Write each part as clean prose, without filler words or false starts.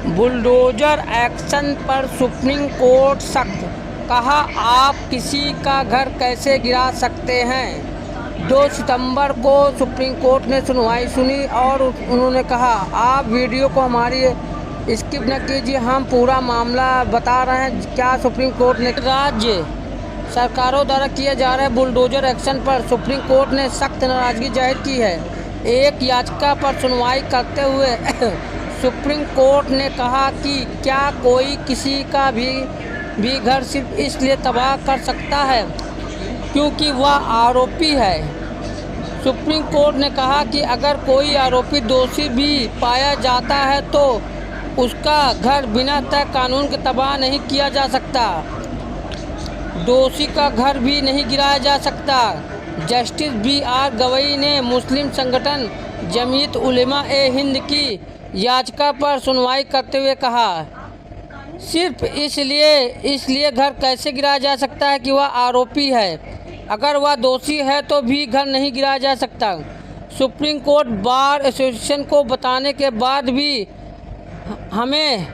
Bulldozer action पर supreme court सख्त, कहा आप किसी का घर कैसे गिरा सकते हैं। 2 सितंबर को सुप्रीम कोर्ट ने सुनवाई सुनी और उन्होंने कहा आप वीडियो को हमारी स्किप न कीजिए, हम पूरा मामला बता रहे हैं। क्या सुप्रीम कोर्ट ने राज्य सरकारों द्वारा किए जा रहे बुलडोजर एक्शन पर सुप्रीम कोर्ट ने सख्त नाराजगी जाहिर की है। एक याचिका पर सुनवाई करते हुए सुप्रीम कोर्ट ने कहा कि क्या कोई किसी का भी घर सिर्फ इसलिए तबाह कर सकता है क्योंकि वह आरोपी है। सुप्रीम कोर्ट ने कहा कि अगर कोई आरोपी दोषी भी पाया जाता है तो उसका घर बिना तय कानून के तबाह नहीं किया जा सकता, दोषी का घर भी नहीं गिराया जा सकता। जस्टिस BR गवई ने मुस्लिम संगठन जमीयत उलेमा ए हिंद की याचिका पर सुनवाई करते हुए कहा सिर्फ इसलिए घर कैसे गिराया जा सकता है कि वह आरोपी है, अगर वह दोषी है तो भी घर नहीं गिराया जा सकता। सुप्रीम कोर्ट बार एसोसिएशन को बताने के बाद भी हमें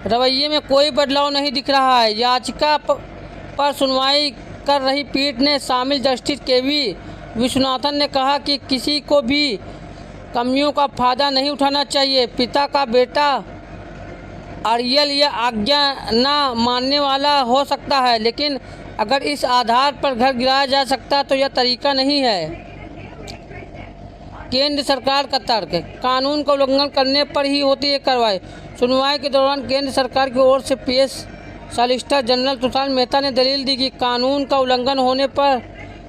रवैये में कोई बदलाव नहीं दिख रहा है। याचिका पर सुनवाई कर रही पीठ ने शामिल जस्टिस KV विश्वनाथन ने कहा कि किसी को भी कमियों का फायदा नहीं उठाना चाहिए। पिता का बेटा अड़ियल या आज्ञा न मानने वाला हो सकता है, लेकिन अगर इस आधार पर घर गिराया जा सकता तो यह तरीका नहीं है। केंद्र सरकार का तर्क, कानून का उल्लंघन करने पर ही होती है कार्रवाई। सुनवाई के दौरान केंद्र सरकार की ओर से पेश सॉलिसिटर जनरल तुषार मेहता ने दलील दी कि कानून का उल्लंघन होने पर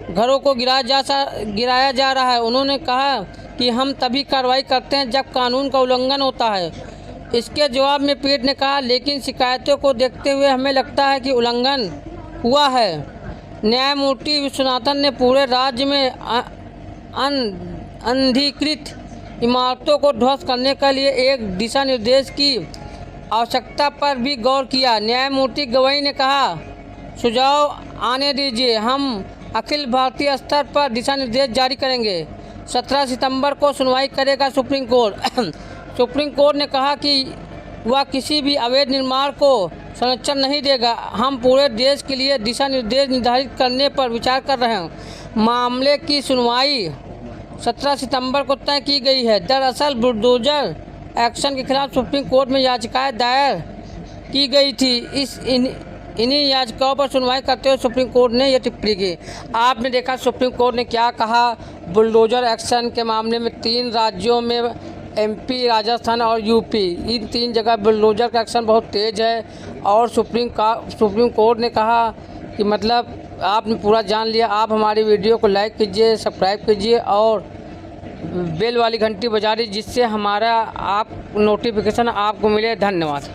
घरों को गिराया जा रहा है। उन्होंने कहा कि हम तभी कार्रवाई करते हैं जब कानून का उल्लंघन होता है। इसके जवाब में पीठ ने कहा लेकिन शिकायतों को देखते हुए हमें लगता है कि उल्लंघन हुआ है। न्यायमूर्ति विश्वनाथन ने पूरे राज्य में अनधिकृत इमारतों को ध्वस्त करने के लिए एक दिशा निर्देश की आवश्यकता पर भी गौर किया। न्यायमूर्ति गवई ने कहा सुझाव आने दीजिए, हम अखिल भारतीय स्तर पर दिशा निर्देश जारी करेंगे। 17 सितंबर को सुनवाई करेगा सुप्रीम कोर्ट। सुप्रीम कोर्ट ने कहा कि वह किसी भी अवैध निर्माण को संरक्षण नहीं देगा। हम पूरे देश के लिए दिशा निर्देश निर्धारित करने पर विचार कर रहे हैं। मामले की सुनवाई 17 सितंबर को तय की गई है। दरअसल बुलडोजर एक्शन के खिलाफ सुप्रीम कोर्ट में याचिकाएं दायर की गई थी। इन्हीं याचिकाओं पर सुनवाई करते हुए सुप्रीम कोर्ट ने यह टिप्पणी की। आपने देखा सुप्रीम कोर्ट ने क्या कहा। बुलडोजर एक्शन के मामले में 3 राज्यों में MP, राजस्थान और UP, इन 3 जगह बुलडोजर का एक्शन बहुत तेज़ है। और सुप्रीम कोर्ट ने कहा कि मतलब आपने पूरा जान लिया। आप हमारी वीडियो को लाइक कीजिए, सब्सक्राइब कीजिए और बेल वाली घंटी बजा दीजिए जिससे हमारा नोटिफिकेशन आपको मिले। धन्यवाद।